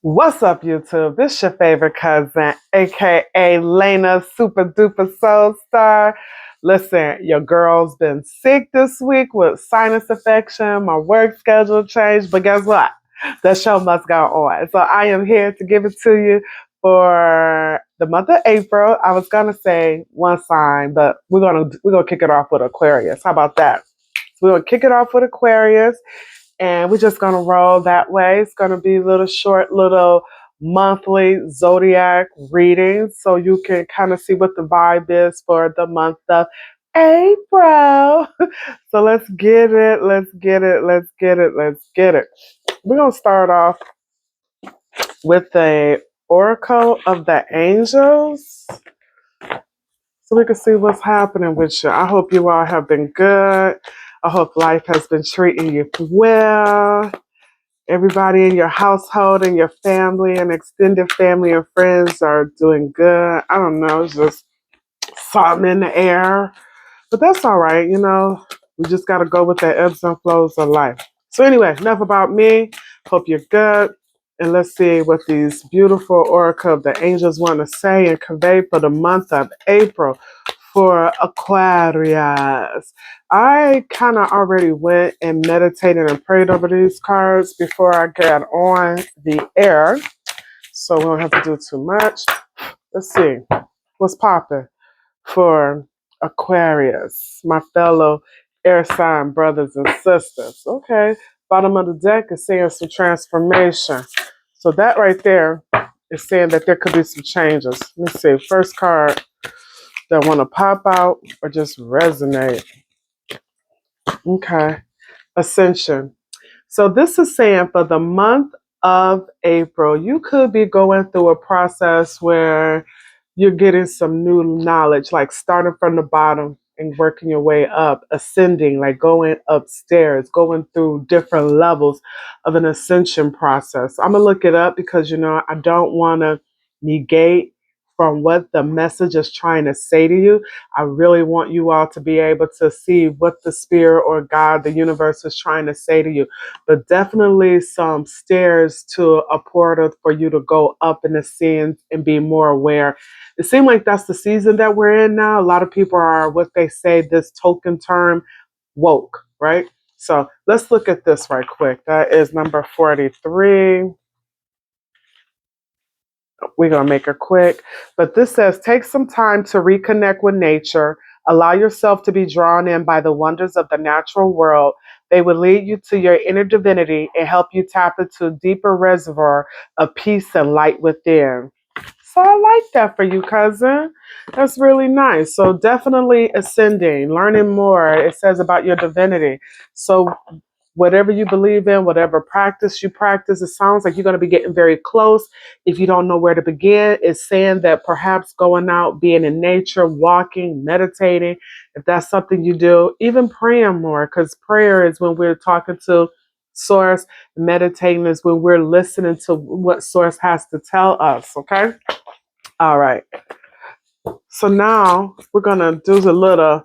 What's up, YouTube? This your favorite cousin, aka Lena, super duper soul star. Listen, your girl's been sick this week with sinus infection. My work schedule changed, but guess what? The show must go on. So I am here to give it to you for the month of April. I was gonna say one sign, but we're gonna kick it off with Aquarius. How about that? We're gonna kick it off with Aquarius and we're just going to roll that way. It's going to be little short, little monthly zodiac readings so you can kind of see what the vibe is for the month of April. So let's get it. Let's get it. Let's get it. Let's get it. We're going to start off with the Oracle of the Angels so we can see what's happening with you. I hope you all have been good. I hope life has been treating you well. Everybody in your household and your family and extended family and friends are doing good. I don't know, it's just something in the air. But that's all right, we just got to go with the ebbs and flows of life. So, anyway, enough about me. Hope you're good. And let's see what these beautiful oracle of the angels want to say and convey for the month of April for Aquarius. I kind of already went and meditated and prayed over these cards before I got on the air. So we don't have to do too much. Let's see what's popping for Aquarius, my fellow air sign brothers and sisters. Okay, bottom of the deck is saying some transformation. So that right there is saying that there could be some changes. Let me see. First card that want to pop out or just resonate. Okay, Ascension. So this is saying for the month of April, you could be going through a process where you're getting some new knowledge, like starting from the bottom and working your way up, ascending, like going upstairs, going through different levels of an ascension process. I'm gonna look it up because I don't want to negate from what the message is trying to say to you. I really want you all to be able to see what the spirit or God, the universe is trying to say to you. But definitely some stairs to a portal for you to go up in the scenes and be more aware. It seems like that's the season that we're in now. A lot of people are what they say this token term woke, right? So let's look at this right quick. That is number 43. We're going to make it quick. But this says take some time to reconnect with nature. Allow yourself to be drawn in by the wonders of the natural world. They will lead you to your inner divinity and help you tap into a deeper reservoir of peace and light within. So I like that for you, cousin. That's really nice. So definitely ascending, learning more. It says about your divinity. So whatever you believe in, whatever practice you practice, it sounds like you're going to be getting very close. If you don't know where to begin, it's saying that perhaps going out, being in nature, walking, meditating, if that's something you do, even praying more, because prayer is when we're talking to source, meditating is when we're listening to what source has to tell us. Okay. All right. So now we're going to do the little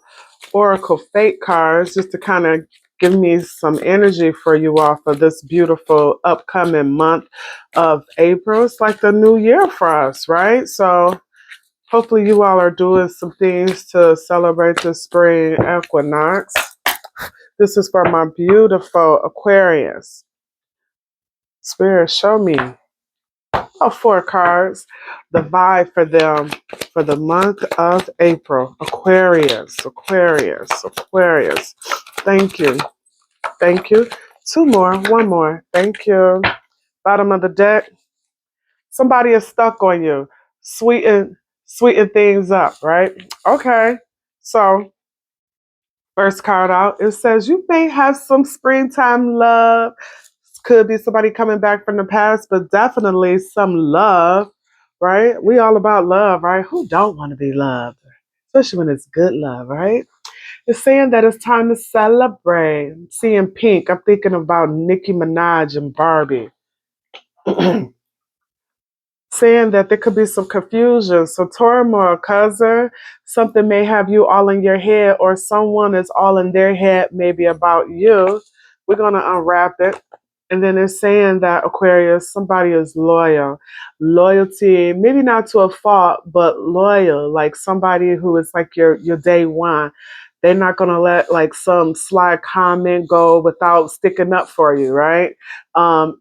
Oracle Fate cards just to kind of give me some energy for you all for this beautiful upcoming month of April. It's like the new year for us, right? So hopefully you all are doing some things to celebrate the spring equinox. This is for my beautiful Aquarius. Spirit, show me. Oh, 4 cards. The vibe for them for the month of April. Aquarius, Aquarius, Aquarius. Thank you. Thank you. 2 more. 1 more. Thank you. Bottom of the deck. Somebody is stuck on you. Sweeten things up, right? Okay. So first card out, it says you may have some springtime love. Could be somebody coming back from the past, but definitely some love, right? We all about love, right? Who don't want to be loved? Especially when it's good love, right? It's saying that it's time to celebrate. I'm seeing pink. I'm thinking about Nicki Minaj and Barbie. Saying that there could be some confusion, some turmoil, cousin. Something may have you all in your head, or someone is all in their head, maybe about you. We're going to unwrap it. And then it's saying that Aquarius, somebody is loyal. Loyalty, maybe not to a fault, but loyal, like somebody who is like your day one. They're not gonna let like some sly comment go without sticking up for you, right?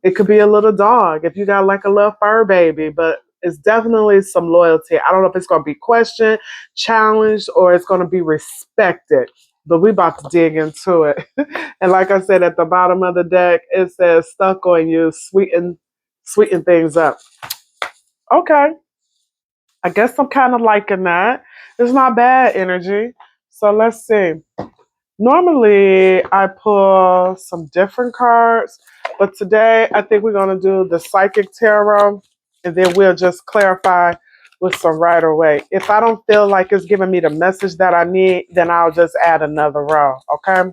It could be a little dog if you got like a little fur baby, but it's definitely some loyalty. I don't know if it's gonna be questioned, challenged, or it's gonna be respected. But we about to dig into it. And like I said, at the bottom of the deck, it says stuck on you, sweeten things up. Okay. I guess I'm kind of liking that. It's not bad energy. So let's see. Normally I pull some different cards, but today I think we're gonna do the psychic tarot and then we'll just clarify with some Rider Waite. If I don't feel like it's giving me the message that I need, then I'll just add another row. Okay.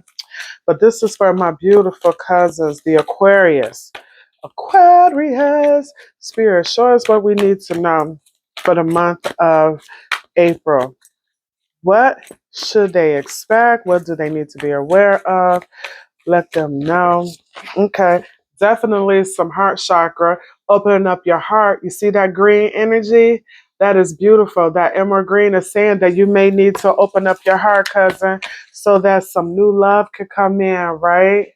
But this is for my beautiful cousins, the Aquarius. Aquarius. Spirit, show us what we need to know for the month of April. What should they expect? What do they need to be aware of? Let them know. Okay. Definitely some heart chakra. Opening up your heart. You see that green energy? That is beautiful. That emerald green is saying that you may need to open up your heart, cousin, so that some new love could come in, right?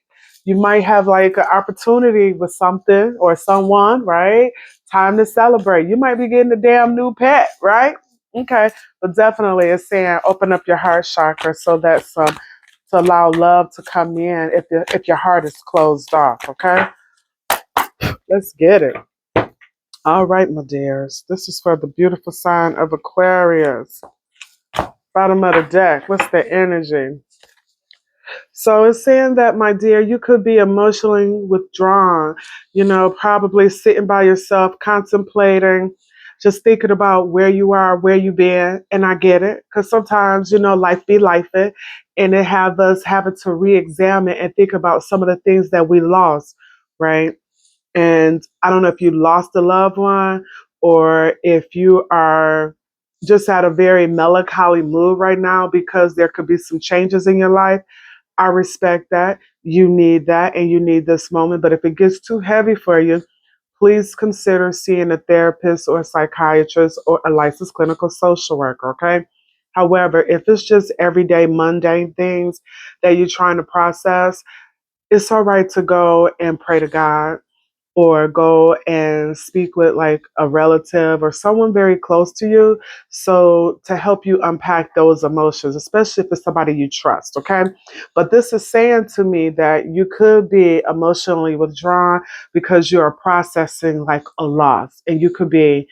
You might have like an opportunity with something or someone, right? Time to celebrate. You might be getting a damn new pet, right? Okay. But definitely it's saying open up your heart chakra so that some to allow love to come in if your heart is closed off, okay? Let's get it. All right, my dears. This is for the beautiful sign of Aquarius. Bottom of the deck. What's the energy? So it's saying that, my dear, you could be emotionally withdrawn, probably sitting by yourself, contemplating, just thinking about where you are, where you've been. And I get it, because sometimes, life be life it, and it have us having to re-examine and think about some of the things that we lost, right? And I don't know if you lost a loved one or if you are just at a very melancholy mood right now because there could be some changes in your life. I respect that. You need that and you need this moment. But if it gets too heavy for you, please consider seeing a therapist or a psychiatrist or a licensed clinical social worker, okay? However, if it's just everyday mundane things that you're trying to process, it's all right to go and pray to God or go and speak with like a relative or someone very close to you, so to help you unpack those emotions, especially if it's somebody you trust, okay? But this is saying to me that you could be emotionally withdrawn because you are processing like a loss, and you could be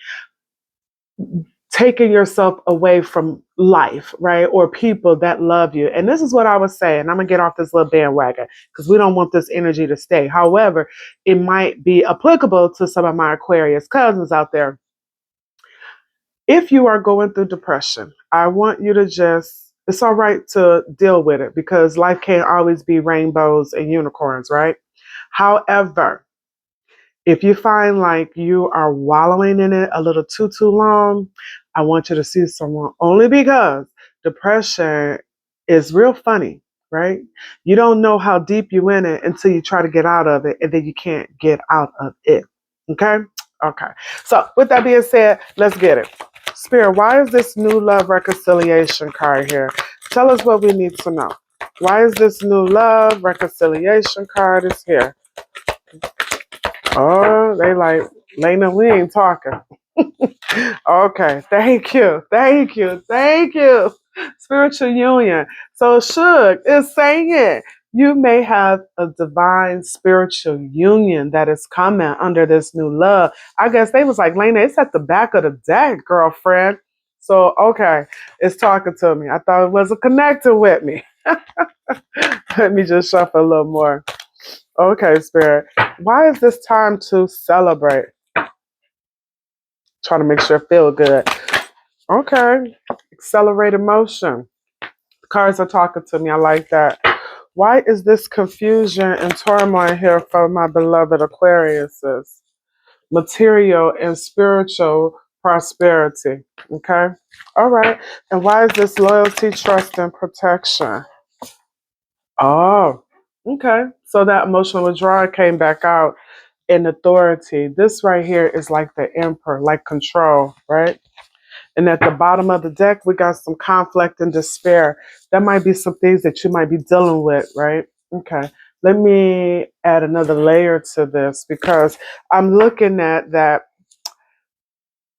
taking yourself away from life, right? Or people that love you. And this is what I was saying. I'm going to get off this little bandwagon because we don't want this energy to stay. However, it might be applicable to some of my Aquarius cousins out there. If you are going through depression, I want you to it's all right to deal with it because life can't always be rainbows and unicorns, right? However, if you find like you are wallowing in it a little too long, I want you to see someone, only because depression is real funny, right? You don't know how deep you in it until you try to get out of it, and then you can't get out of it. Okay? Okay. So with that being said, let's get it. Spirit, why is this new love reconciliation card here? Tell us what we need to know. Why is this new love reconciliation card is here? Oh, they like, Lena, we ain't talking. Okay, thank you, thank you, thank you. Spiritual union. So Suge is saying you may have a divine spiritual union that is coming under this new love. I guess they was like, Lena, it's at the back of the deck, girlfriend. So, okay, it's talking to me. I thought it wasn't connecting with me. Let me just shuffle a little more. Okay, Spirit. Why is this time to celebrate? Trying to make sure I feel good. Okay. Accelerated motion. The cards are talking to me. I like that. Why is this confusion and turmoil here for my beloved Aquariuses? Material and spiritual prosperity. Okay. All right. And why is this loyalty, trust, and protection? Oh. Okay. So that emotional withdrawal came back out in authority. This right here is like the emperor, like control, right? And at the bottom of the deck, we got some conflict and despair. That might be some things that you might be dealing with, right? Okay. Let me add another layer to this because I'm looking at that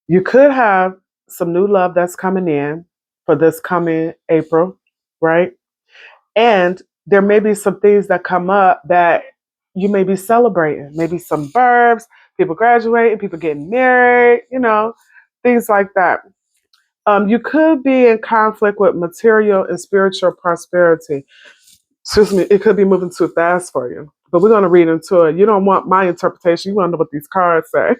you could have some new love that's coming in for this coming April, right? And there may be some things that come up that you may be celebrating, maybe some births, people graduating, people getting married, things like that. You could be in conflict with material and spiritual prosperity. Excuse me, it could be moving too fast for you. But we're going to read into it. You don't want my interpretation. You want to know what these cards say.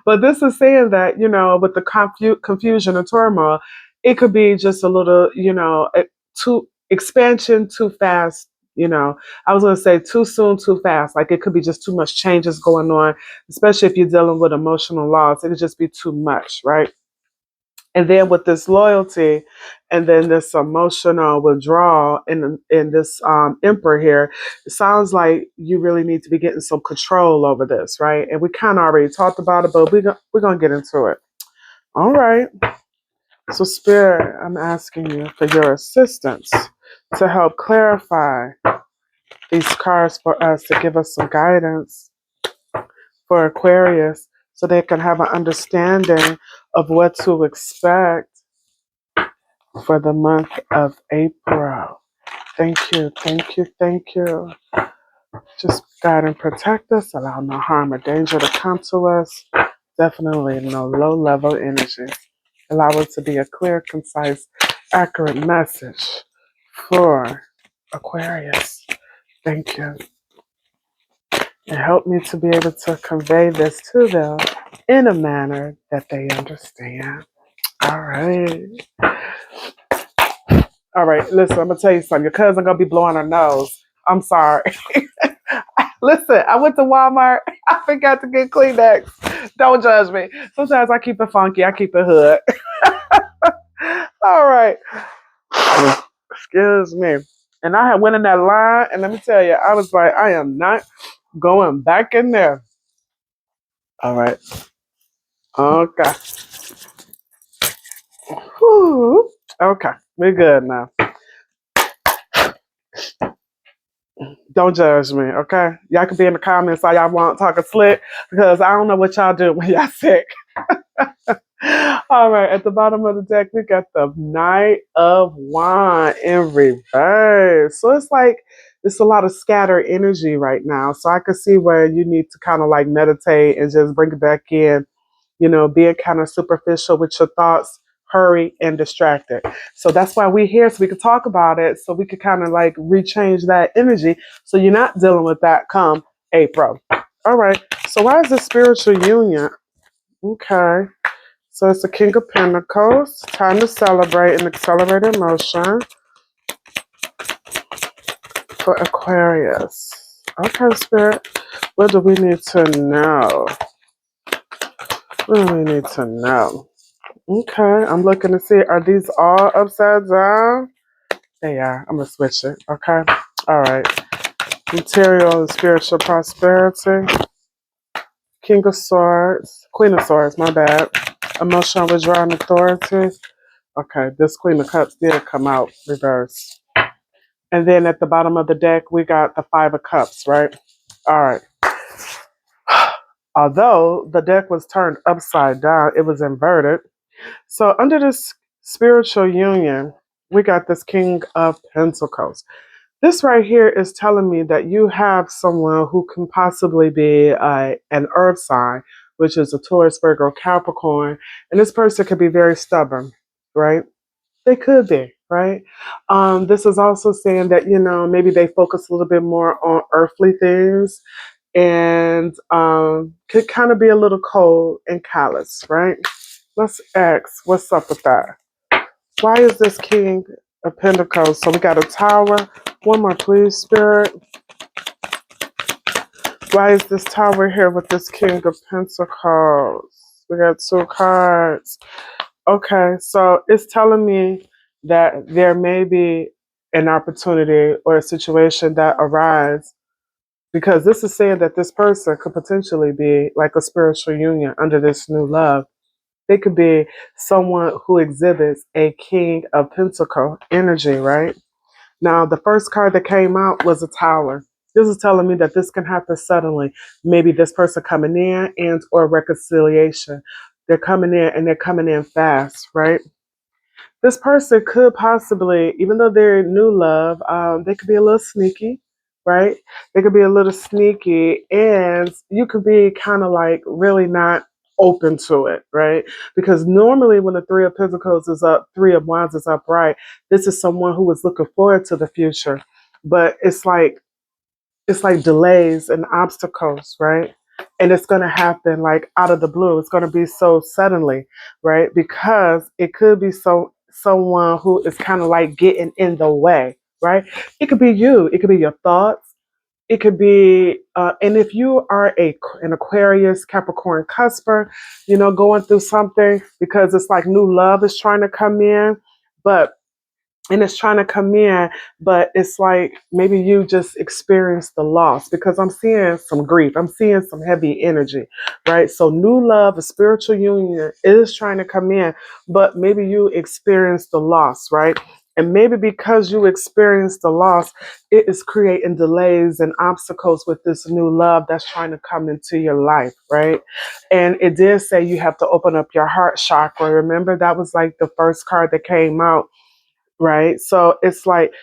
But this is saying that, with the confusion and turmoil, it could be just a little, too expansion too fast. I was going to say too soon, too fast. Like it could be just too much changes going on, especially if you're dealing with emotional loss. It could just be too much, right? And then with this loyalty and then this emotional withdrawal in this emperor here, it sounds like you really need to be getting some control over this, right? And we kind of already talked about it, but we're going to get into it. All right. So, Spirit, I'm asking you for your assistance to help clarify these cards for us, to give us some guidance for Aquarius so they can have an understanding of what to expect for the month of April. Thank you, thank you, thank you. Just guide and protect us. Allow no harm or danger to come to us. Definitely no low level energy. Allow it to be a clear, concise, accurate message for Aquarius. Thank you. And help me to be able to convey this to them in a manner that they understand. All right. All right, listen, I'm gonna tell you something. Your cousin gonna be blowing her nose. I'm sorry. Listen, I went to Walmart. I forgot to get Kleenex. Don't judge me. Sometimes I keep it funky. I keep it hood. All right. Excuse me. And I had went in that line, and let me tell you, I was like, I am not going back in there. All right. Okay. Whew. Okay. We're good now. Don't judge me, okay? Y'all can be in the comments all y'all want talking slick because I don't know what y'all do when y'all sick. All right, at the bottom of the deck, we got the Knight of Wands in reverse. So it's like it's a lot of scattered energy right now. So I could see where you need to kind of like meditate and just bring it back in, being kind of superficial with your thoughts, hurry and distracted. So that's why we're here, so we can talk about it, so we could kind of like rechange that energy so you're not dealing with that come April. All right, so why is the spiritual union? Okay. So it's the King of Pentacles. Time to celebrate and accelerate emotion for Aquarius. Okay, Spirit. What do we need to know? What do we need to know? Okay, I'm looking to see, are these all upside down? They are. I'm going to switch it. Okay. All right. Material and spiritual prosperity. King of Swords. Queen of Swords, my bad. Emotional withdrawal and authority. Okay, this Queen of Cups did come out reverse. And then at the bottom of the deck, we got the Five of Cups, right? All right. Although the deck was turned upside down, it was inverted. So under this spiritual union, we got this King of Pentacles. This right here is telling me that you have someone who can possibly be an earth sign, which is a Taurus, Virgo, Capricorn. And this person could be very stubborn, right? They could be, right? This is also saying that, maybe they focus a little bit more on earthly things and could kind of be a little cold and callous, right? Let's ask, what's up with that? Why is this King of Pentacles? So we got a Tower. One more, please, Spirit. Why is this Tower here with this King of Pentacles? We got two cards. Okay, so it's telling me that there may be an opportunity or a situation that arises, because this is saying that this person could potentially be like a spiritual union under this new love. They could be someone who exhibits a King of Pentacle energy, right? Now, the first card that came out was a Tower. This is telling me that this can happen suddenly. Maybe this person coming in and or reconciliation. They're coming in and they're coming in fast, right? This person could possibly, even though they're new love, they could be a little sneaky, right? They could be a little sneaky, and you could be kind of like really not open to it, right? Because normally when the Three of Pentacles is up, Three of Wands is upright, this is someone who is looking forward to the future, but it's like delays and obstacles, right? And it's going to happen like out of the blue. It's going to be so suddenly, right? Because it could be someone who is kind of like getting in the way, right? It could be you. It could be your thoughts. It could be, and if you are an Aquarius, Capricorn, cusper, going through something because it's like new love is trying to come in, but and it's trying to come in, but it's like maybe you just experienced the loss, because I'm seeing some grief. I'm seeing some heavy energy, right? So new love, a spiritual union is trying to come in, but maybe you experienced the loss, right? And maybe because you experienced the loss, it is creating delays and obstacles with this new love that's trying to come into your life, right? And it did say you have to open up your heart chakra. Remember, that was like the first card that came out, right? So it's like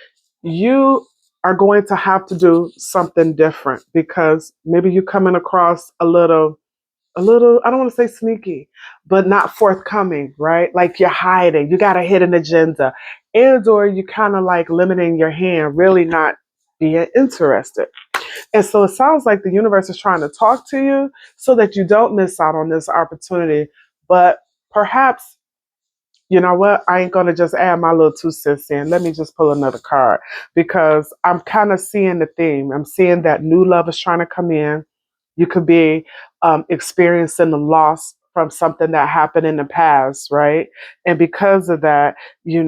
you are going to have to do something different, because maybe you're coming across a little, I don't want to say sneaky, but not forthcoming, right? Like you're hiding, you got a hidden agenda, and or you kind of like limiting your hand, really not being interested. And so it sounds like the universe is trying to talk to you so that you don't miss out on this opportunity. But perhaps, you know what? I ain't gonna just add my little 2 cents in. Let me just pull another card, because I'm kind of seeing the theme. I'm seeing that new love is trying to come in. You could be experiencing the loss from something that happened in the past, right? And because of that, maybe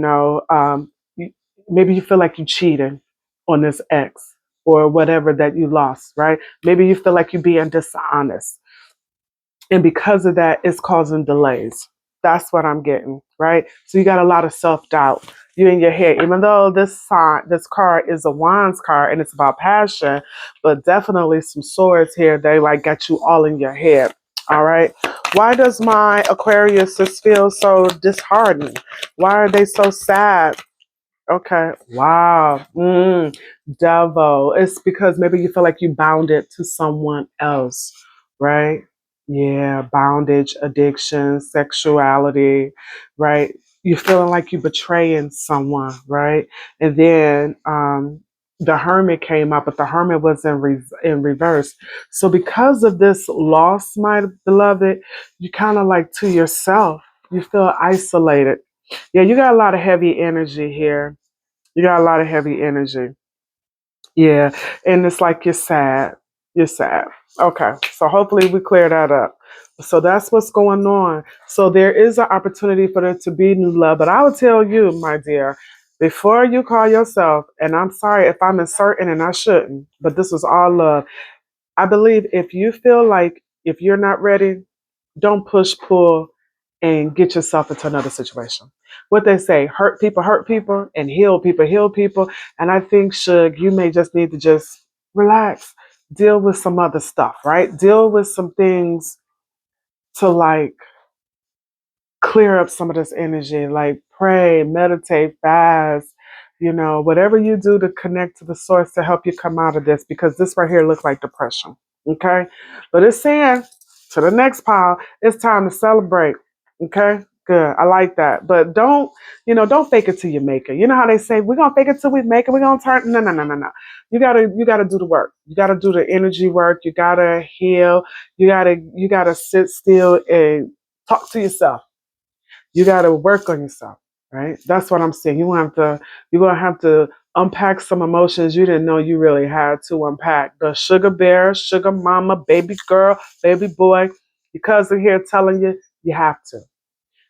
you feel like you cheated on this ex or whatever that you lost, right? Maybe you feel like you're being dishonest, and because of that, it's causing delays. That's what I'm getting, right? So you got a lot of self-doubt. You in your head, even though this card is a wands card and it's about passion, but definitely some swords here. They like got you all in your head. All right. Why does my Aquarius just feel so disheartened? Why are they so sad? Okay. Wow. Devil. It's because maybe you feel like you bound it to someone else, right? Yeah. Bondage, addiction, sexuality, right? You're feeling like you're betraying someone, right? And then the hermit came up, but the hermit was in reverse. So because of this loss, my beloved, you kind of like to yourself. You feel isolated. Yeah, you got a lot of heavy energy here. You got a lot of heavy energy. Yeah. And it's like you're sad. You're sad. Okay. So hopefully we clear that up. So that's what's going on. So there is an opportunity for there to be new love. But I would tell you, my dear, before you call yourself, and I'm sorry if I'm inserting and I shouldn't, but this is all love. I believe if you feel like if you're not ready, don't push pull and get yourself into another situation. What they say, hurt people, and heal people. And I think, Suge, you may just need to just relax, deal with some other stuff, right? Deal with some things to like clear up some of this energy, like pray, meditate, fast, whatever you do to connect to the source to help you come out of this, because this right here looks like depression. Okay. But it's saying to the next pile, it's time to celebrate. Okay. Good. I like that. But don't fake it till you make it. You know how they say, we're gonna fake it till we make it, we're gonna turn. No, no, no, no, no. You gotta do the work. You gotta do the energy work. You gotta heal. You gotta sit still and talk to yourself. You got to work on yourself, right? That's what I'm saying. You're gonna have to unpack some emotions you didn't know you really had to unpack. The sugar bear, sugar mama, baby girl, baby boy, your cousin here telling you you have to.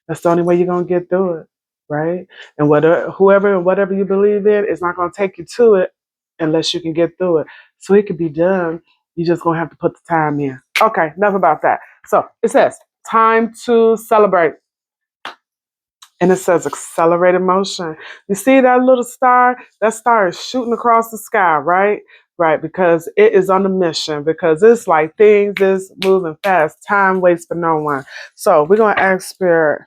That's the only way you're gonna get through it, right? And whoever and whatever you believe in is not going to take you to it unless you can get through it. So it could be done. You just going to have to put the time in. Okay, enough about that. So it says, time to celebrate. And it says accelerated motion. You see that little star? That star is shooting across the sky, right? Right, because it is on a mission, because it's like things is moving fast. Time waits for no one. So we're going to ask Spirit.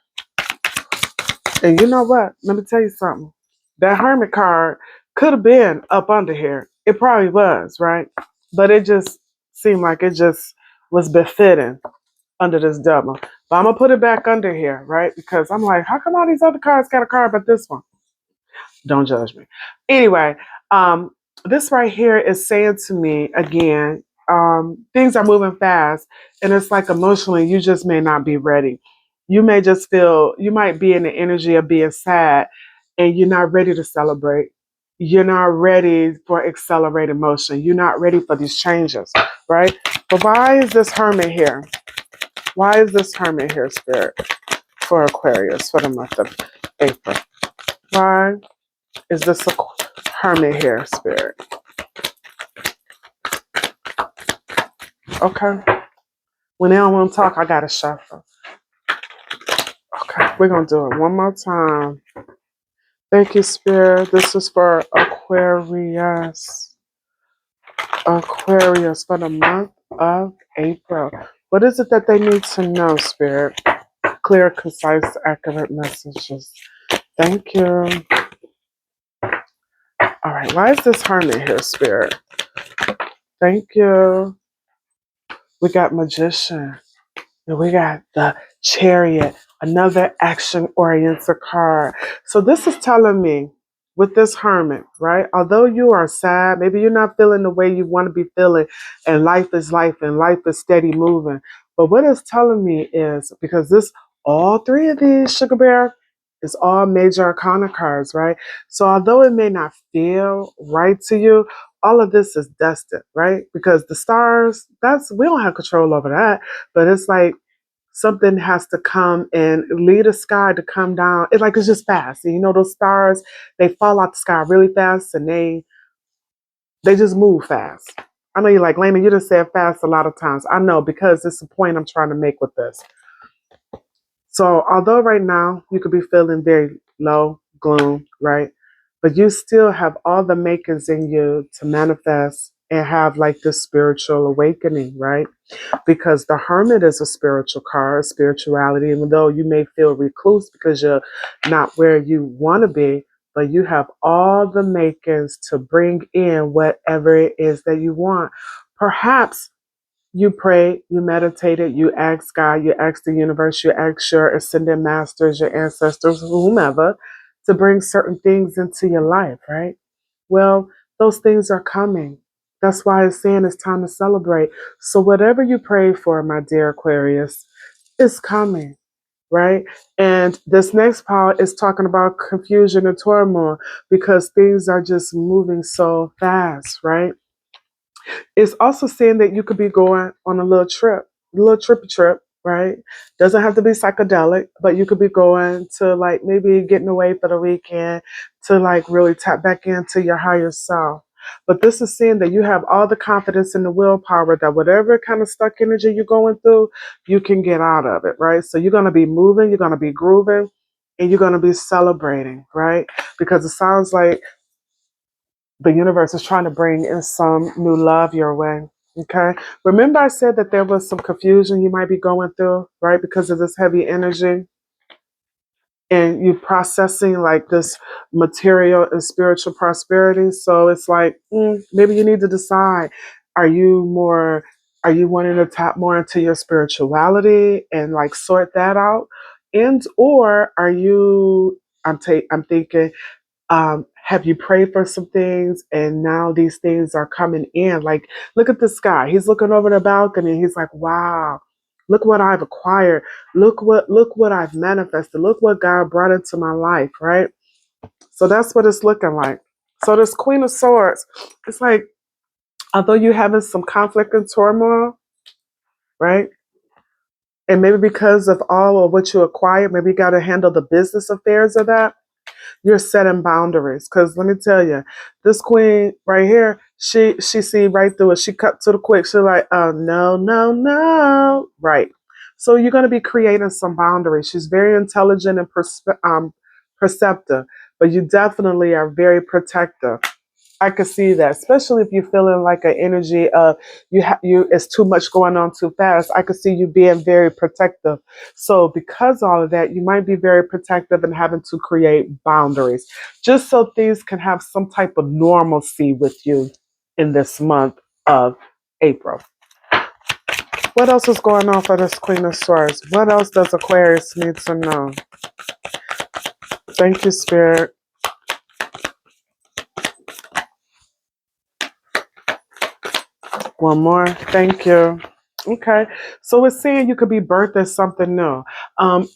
And you know what? Let me tell you something. That hermit card could have been up under here. It probably was, right? But it just seemed like it just was befitting under this double. But I'm gonna put it back under here, right? Because I'm like, how come all these other cards got a card but this one? Don't judge me. Anyway, um, this right here is saying to me again, things are moving fast, and it's like emotionally, you just may not be ready. You may just feel you might be in the energy of being sad, and you're not ready to celebrate. You're not ready for accelerated motion. You're not ready for these changes, right? But why is this hermit here? Why is this hermit here, Spirit, for Aquarius for the month of April? Why is this a hermit here, Spirit? Okay. When they don't want to talk, I got to shuffle. Okay. We're going to do it one more time. Thank you, Spirit. This is for Aquarius. Aquarius for the month of April. What is it that they need to know, Spirit? Clear, concise, accurate messages. Thank you. All right. Why is this hermit here, Spirit? Thank you. We got magician. And we got the chariot, another action-oriented card. So this is telling me with this hermit, right? Although you are sad, maybe you're not feeling the way you want to be feeling, and life and life is steady moving. But what it's telling me is, because this, all three of these, Sugar Bear, is all major arcana cards, right? So although it may not feel right to you, all of this is destined, right? Because the stars, we don't have control over that. But it's like something has to come and lead the sky to come down. It's like it's just fast. And you know those stars, they fall out the sky really fast, and they just move fast. I know you're like, Lena, you just said fast a lot of times. I know, because it's the point I'm trying to make with this. So although right now you could be feeling very low, gloom, right? But you still have all the makings in you to manifest and have like this spiritual awakening, right? Because the hermit is a spiritual card, spirituality, even though you may feel recluse because you're not where you want to be, but you have all the makings to bring in whatever it is that you want. Perhaps you prayed, you meditated, you asked God, you asked the universe, you asked your ascended masters, your ancestors, whomever, to bring certain things into your life, right? Well, those things are coming. That's why it's saying it's time to celebrate. So whatever you pray for, my dear Aquarius, is coming, right? And this next part is talking about confusion and turmoil, because things are just moving so fast, right? It's also saying that you could be going on a little trip, a little trippy trip, right? Doesn't have to be psychedelic, but you could be going to like maybe getting away for the weekend to like really tap back into your higher self. But this is saying that you have all the confidence and the willpower that whatever kind of stuck energy you're going through, you can get out of it, right? So you're going to be moving, you're going to be grooving, and you're going to be celebrating, right? Because it sounds like the universe is trying to bring in some new love your way. Okay. Remember, I said that there was some confusion you might be going through, right? Because of this heavy energy, and you processing like this material and spiritual prosperity. So it's like, maybe you need to decide, are you more, are you wanting to tap more into your spirituality and like sort that out? And, or are you, I'm thinking, have you prayed for some things and now these things are coming in? Like, look at this guy. He's looking over the balcony and he's like, wow, look what I've acquired. Look what I've manifested. Look what God brought into my life, right? So that's what it's looking like. So this Queen of Swords, it's like, although you're having some conflict and turmoil, right? And maybe because of all of what you acquired, maybe you got to handle the business affairs of that. You're setting boundaries. Because let me tell you, this queen right here, she see right through it. She cut to the quick. She's like, oh no, no, no. Right. So you're going to be creating some boundaries. She's very intelligent and perceptive, but you definitely are very protective. I could see that, especially if you're feeling like an energy of you it's too much going on too fast. I could see you being very protective. So because all of that, you might be very protective and having to create boundaries, just so things can have some type of normalcy with you in this month of April. What else is going on for this Queen of Swords? What else does Aquarius need to know? Thank you, Spirit. One more. Thank you. Okay. So it's saying you could be birthing something new.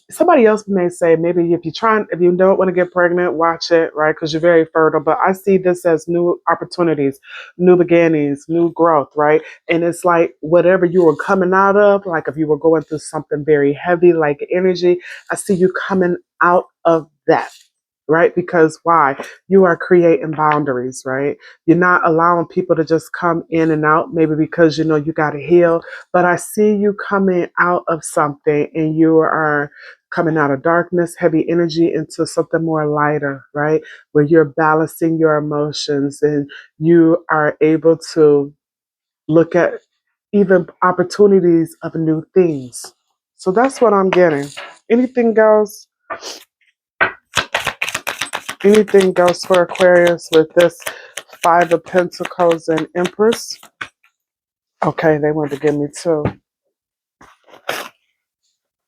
Somebody else may say maybe if you don't want to get pregnant, watch it, right? Because you're very fertile. But I see this as new opportunities, new beginnings, new growth, right? And it's like whatever you were coming out of, like if you were going through something very heavy, like energy, I see you coming out of that, right? Because why? You are creating boundaries, right? You're not allowing people to just come in and out, maybe because you know you got to heal. But I see you coming out of something and you are coming out of darkness, heavy energy into something more lighter, right? Where you're balancing your emotions and you are able to look at even opportunities of new things. So that's what I'm getting. Anything goes. Anything goes for Aquarius with this Five of Pentacles and Empress. Okay, they want to give me two.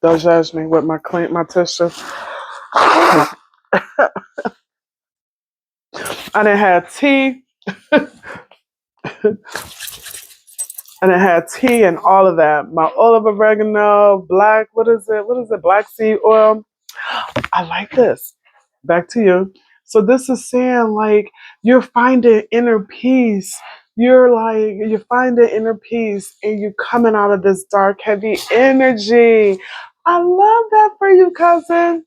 Don't judge me with my tissue. I done had tea. And it had tea and all of that. My olive oregano, black, what is it? What is it? Black seed oil. I like this. Back to you. So this is saying like you're finding inner peace. You're finding inner peace and you're coming out of this dark, heavy energy. I love that for you, cousin.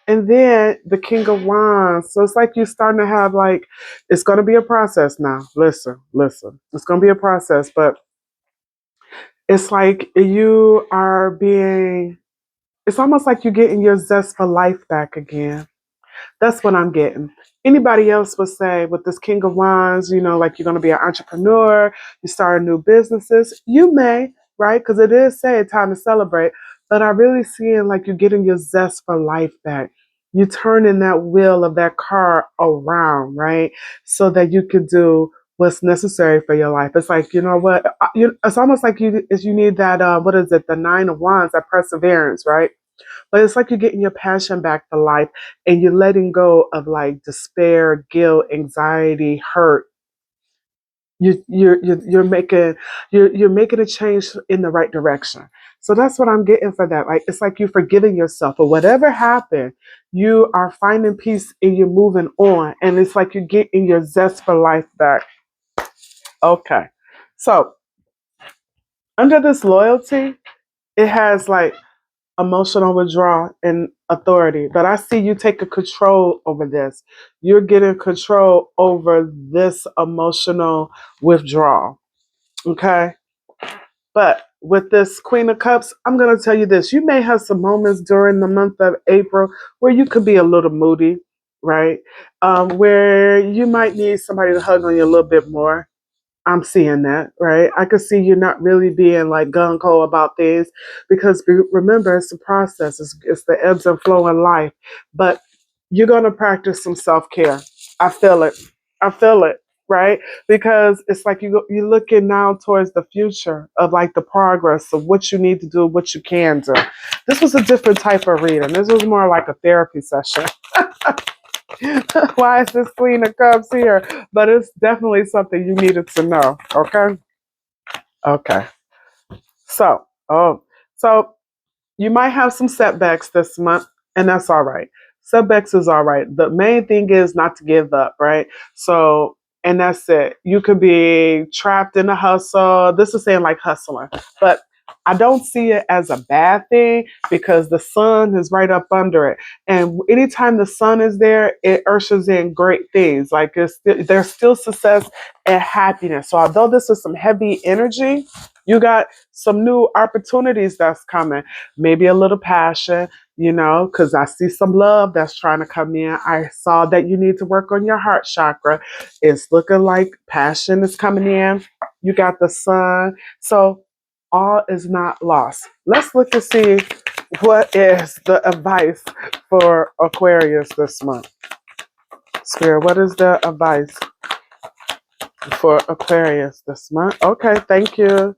And then the King of Wands. So it's like you're starting to have like, it's going to be a process now. Listen, listen. It's going to be a process, but it's like you are being, it's almost like you're getting your zest for life back again. That's what I'm getting. Anybody else would say with this King of Wands, you know, like you're going to be an entrepreneur, you start new businesses. You may, right? Because it is say time to celebrate. But I really seeing like you're getting your zest for life back. You turning that wheel of that car around, right? So that you could do what's necessary for your life. It's like, you know what? It's almost like you need that, what is it? The Nine of Wands, that perseverance, right? But it's like you're getting your passion back for life and you're letting go of like despair, guilt, anxiety, hurt. You're making you're making a change in the right direction. So that's what I'm getting for that. Like it's like you're forgiving yourself for whatever happened. You are finding peace and you're moving on. And it's like you're getting your zest for life back. Okay. So under this loyalty, it has like emotional withdrawal and authority. But I see you taking control over this. You're getting control over this emotional withdrawal. Okay. But with this Queen of Cups, I'm going to tell you this. You may have some moments during the month of April where you could be a little moody, right? Where you might need somebody to hug on you a little bit more. I'm seeing that, right? I could see you not really being like gung ho about things because remember, it's a process. It's the ebbs and flow in life. But you're going to practice some self care. I feel it. I feel it, right? Because it's like you're looking now towards the future of like the progress of what you need to do, what you can do. This was a different type of reading. This was more like a therapy session. Why is this Queen of Cups here? But it's definitely something you needed to know. Okay. Okay. So, so you might have some setbacks this month, and that's all right. Setbacks is all right. The main thing is not to give up, right? So, and that's it. You could be trapped in a hustle. This is saying like hustling, but I don't see it as a bad thing because the sun is right up under it. And anytime the sun is there, it ushers in great things. Like there's still success and happiness. So although this is some heavy energy, you got some new opportunities that's coming. Maybe a little passion, because I see some love that's trying to come in. I saw that you need to work on your heart chakra. It's looking like passion is coming in. You got the sun. So all is not lost. Let's look and see what is the advice for Aquarius this month. Spirit, what is the advice for Aquarius this month? Okay, thank you.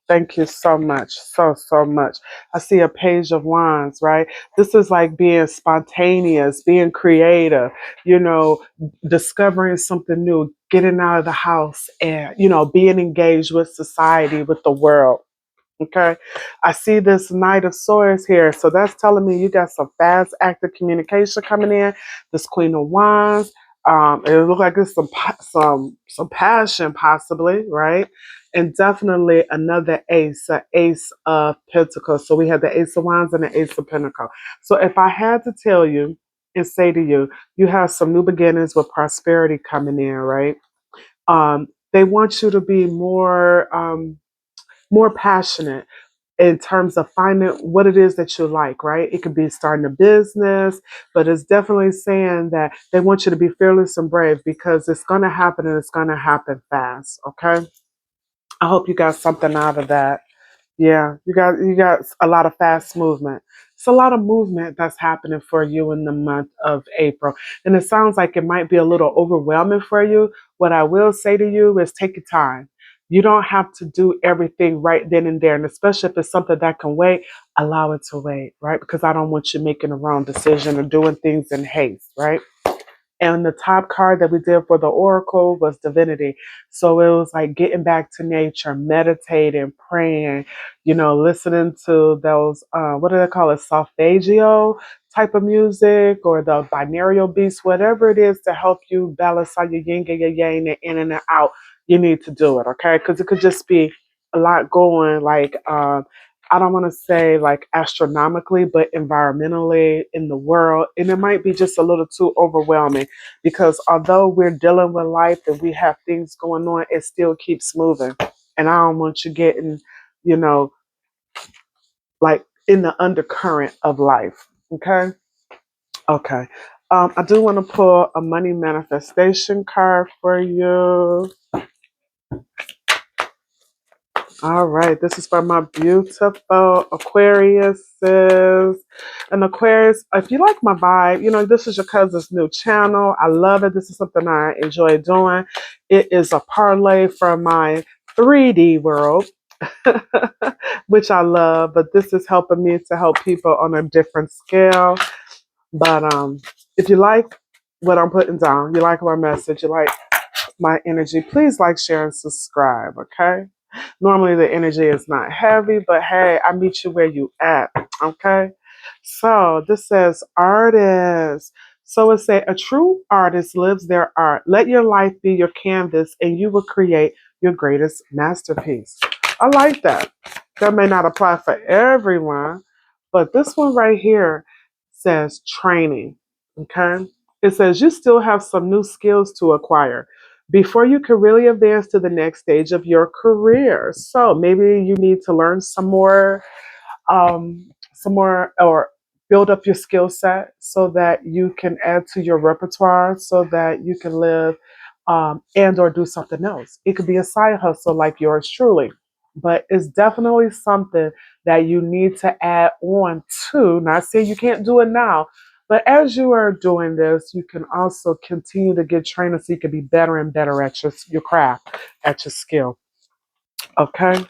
Thank you so much. So much. I see a page of wands, right? This is like being spontaneous, being creative, you know, discovering something new, getting out of the house and, being engaged with society, with the world. Okay. I see this Knight of Swords here. So that's telling me you got some fast active communication coming in. This Queen of Wands. It looks like it's some passion possibly, right? And definitely another ace, an ace of pentacles. So we have the ace of wands and the ace of pentacles. So if I had to tell you and say to you, you have some new beginnings with prosperity coming in, right? They want you to be more passionate in terms of finding what it is that you like, right? It could be starting a business, but it's definitely saying that they want you to be fearless and brave because it's going to happen and it's going to happen fast. Okay. I hope you got something out of that. Yeah, you got a lot of fast movement. It's a lot of movement that's happening for you in the month of April. And it sounds like it might be a little overwhelming for you. What I will say to you is take your time. You don't have to do everything right then and there. And especially if it's something that can wait, allow it to wait, right? Because I don't want you making a wrong decision or doing things in haste, right? And the top card that we did for the oracle was divinity. So it was like getting back to nature, meditating, praying, listening to those, what do they call it? Solfeggio type of music or the binaural beats, whatever it is to help you balance out your yin and your yang and in and out. You need to do it, okay? Because it could just be a lot going like, I don't want to say like astronomically, but environmentally in the world. And it might be just a little too overwhelming because although we're dealing with life and we have things going on, it still keeps moving. And I don't want you getting, you know, like in the undercurrent of life. Okay. Okay. I do want to pull a money manifestation card for you. All right, this is for my beautiful Aquariuses. And Aquarius, if you like my vibe, this is your cousin's new channel. I love it. This is something I enjoy doing. It is a parlay from my 3D world, which I love, but this is helping me to help people on a different scale. But if you like what I'm putting down, you like my message, you like my energy, please like, share, and subscribe, okay? Normally the energy is not heavy, but hey, I meet you where you at. Okay. So this says artist. So it say a true artist lives their art. Let your life be your canvas and you will create your greatest masterpiece. I like that. That may not apply for everyone, but this one right here says training. Okay. It says you still have some new skills to acquire before you can really advance to the next stage of your career. So maybe you need to learn some more, or build up your skill set so that you can add to your repertoire, so that you can live and or do something else. It could be a side hustle like yours truly, but it's definitely something that you need to add on to. Not saying you can't do it now, but as you are doing this, you can also continue to get training so you can be better and better at your craft, at your skill. Okay.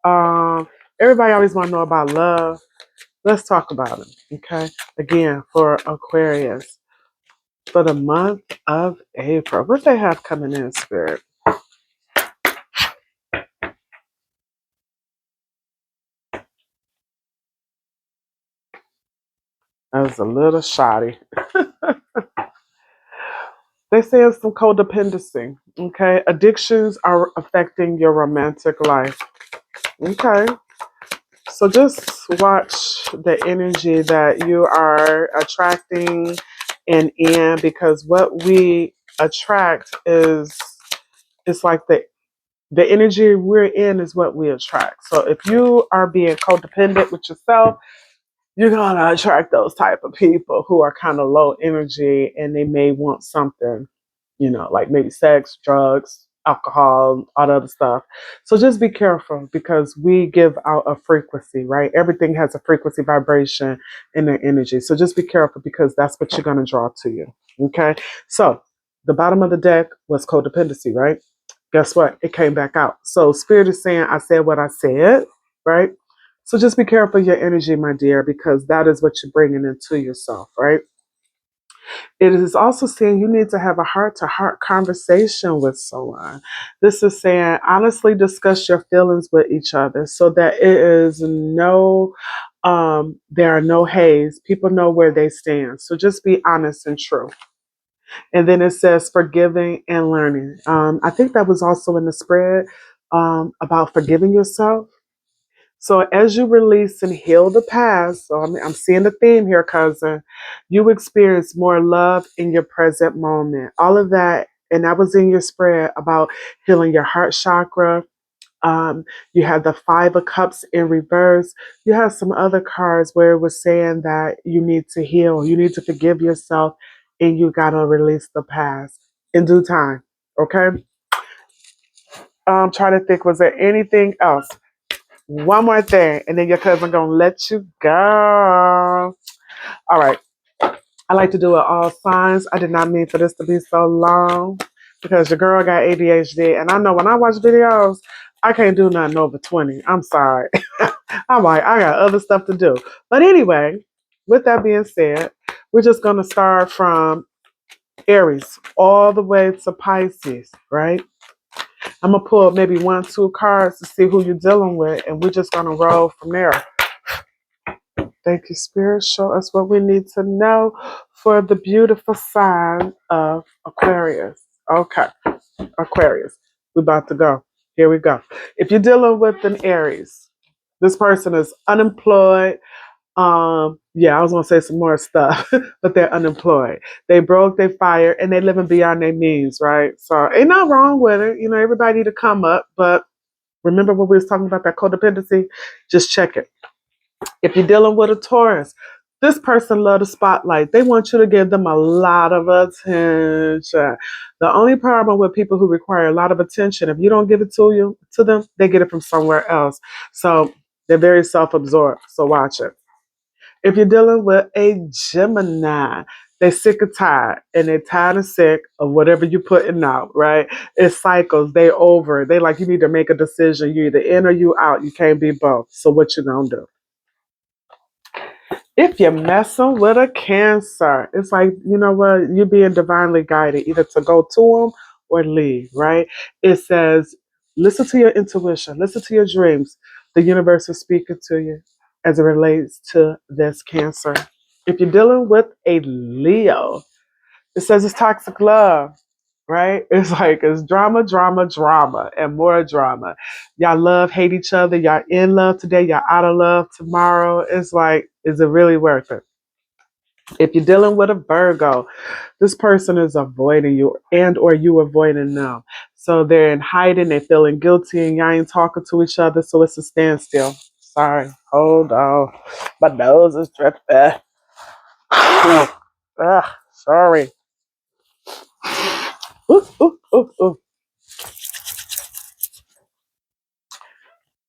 Um, Everybody always want to know about love. Let's talk about it. Okay. Again, for Aquarius, for the month of April, what they have coming in, Spirit? That was a little shoddy. They say it's some codependency. Okay. Addictions are affecting your romantic life. Okay. So just watch the energy that you are attracting and in, because what we attract is, it's like the energy we're in is what we attract. So if you are being codependent with yourself, you're gonna attract those type of people who are kind of low energy, and they may want something, like maybe sex, drugs, alcohol, all the other stuff. So just be careful, because we give out a frequency, right? Everything has a frequency, vibration, and their energy. So just be careful, because that's what you're gonna draw to you. Okay. So the bottom of the deck was codependency, right? Guess what? It came back out. So Spirit is saying, I said what I said, right? So just be careful of your energy, my dear, because that is what you're bringing into yourself, right? It is also saying you need to have a heart to heart conversation with someone. This is saying honestly discuss your feelings with each other, so that it is there are no haze. People know where they stand. So just be honest and true. And then it says forgiving and learning. I think that was also in the spread about forgiving yourself. So as you release and heal the past, so I'm seeing the theme here, cousin, you experience more love in your present moment. All of that, and that was in your spread about healing your heart chakra. You had the Five of Cups in reverse. You have some other cards where it was saying that you need to heal, you need to forgive yourself, and you gotta release the past in due time. Okay. I'm trying to think. Was there anything else? One more thing, and then your cousin gonna let you go. All right. I like to do it all signs. I did not mean for this to be so long, because your girl got ADHD, and I know when I watch videos, I can't do nothing over 20. I'm sorry. I'm like, I got other stuff to do. But anyway, with that being said, we're just gonna start from Aries all the way to Pisces, right? I'm gonna pull maybe one, two cards to see who you're dealing with, and we're just gonna roll from there. Thank you, Spirit. Show us what we need to know for the beautiful sign of Aquarius. Okay, Aquarius. We're about to go. Here we go. If you're dealing with an Aries, this person is unemployed. Yeah, I was gonna say some more stuff, but they're unemployed. They broke, they fired, and they living beyond their means, right? So ain't nothing wrong with it. Everybody need to come up, but remember when we was talking about that codependency? Just check it. If you're dealing with a Taurus, this person love the spotlight. They want you to give them a lot of attention. The only problem with people who require a lot of attention, if you don't give it to them, they get it from somewhere else. So they're very self-absorbed. So watch it. If you're dealing with a Gemini, they're sick or tired, and they're tired and sick of whatever you're putting out, right? It cycles. They over. They like, you need to make a decision. You either in or you out. You can't be both. So what you gonna do? If you're messing with a Cancer, it's like, you know what? You're being divinely guided either to go to them or leave, right? It says, listen to your intuition, listen to your dreams. The universe is speaking to you as it relates to this Cancer. If you're dealing with a Leo, it says it's toxic love, right? It's like it's drama, drama, drama, and more drama. Y'all love, hate each other. Y'all in love today. Y'all out of love tomorrow. It's like, is it really worth it? If you're dealing with a Virgo, this person is avoiding you, and or you avoiding them. So they're in hiding, they're feeling guilty, and y'all ain't talking to each other. So it's a standstill. Sorry, hold on. My nose is dripping. Ugh, sorry. Ooh, ooh, ooh, ooh.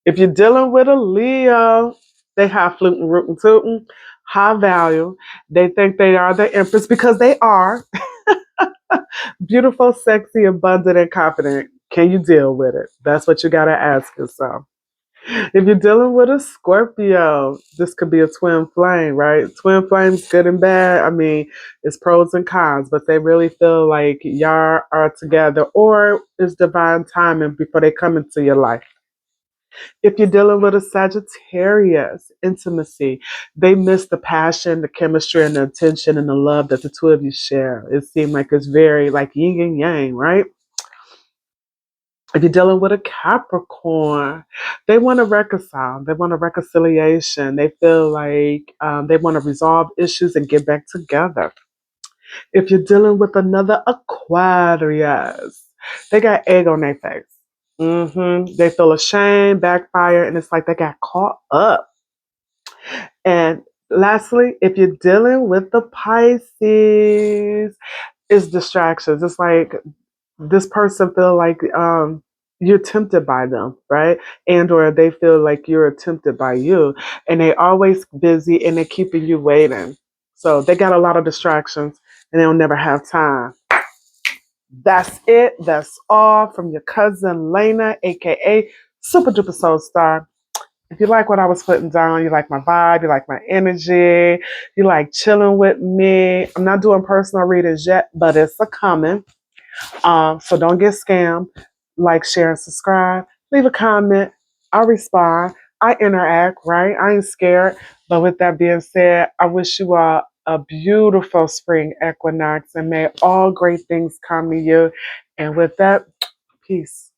If you're dealing with a Leo, they have fluting, rootin', tootin', high value. They think they are the empress, because they are. Beautiful, sexy, abundant, and confident. Can you deal with it? That's what you got to ask yourself. If you're dealing with a Scorpio, this could be a twin flame, right? Twin flames, good and bad. I mean, it's pros and cons, but they really feel like y'all are together, or it's divine timing before they come into your life. If you're dealing with a Sagittarius, intimacy, they miss the passion, the chemistry, and the attention and the love that the two of you share. It seems like it's very like yin and yang, right? If you're dealing with a Capricorn, they want to reconcile. They want a reconciliation. They feel like they want to resolve issues and get back together. If you're dealing with another Aquarius, they got egg on their face. They feel ashamed, backfire, and it's like they got caught up. And lastly, if you're dealing with the Pisces, it's distractions. It's like this person feel like you're tempted by them, right? And or they feel like you're tempted by you, and they always busy and they're keeping you waiting. So they got a lot of distractions and they'll never have time. That's it. That's all from your cousin Lena, aka Super Duper Soul Star. If you like what I was putting down, you like my vibe, you like my energy, you like chilling with me. I'm not doing personal readings yet, but it's a coming. So don't get scammed. Like, share, and subscribe. Leave a comment. I respond. I interact, right? I ain't scared. But with that being said, I wish you all a beautiful spring equinox and may all great things come to you. And with that, peace.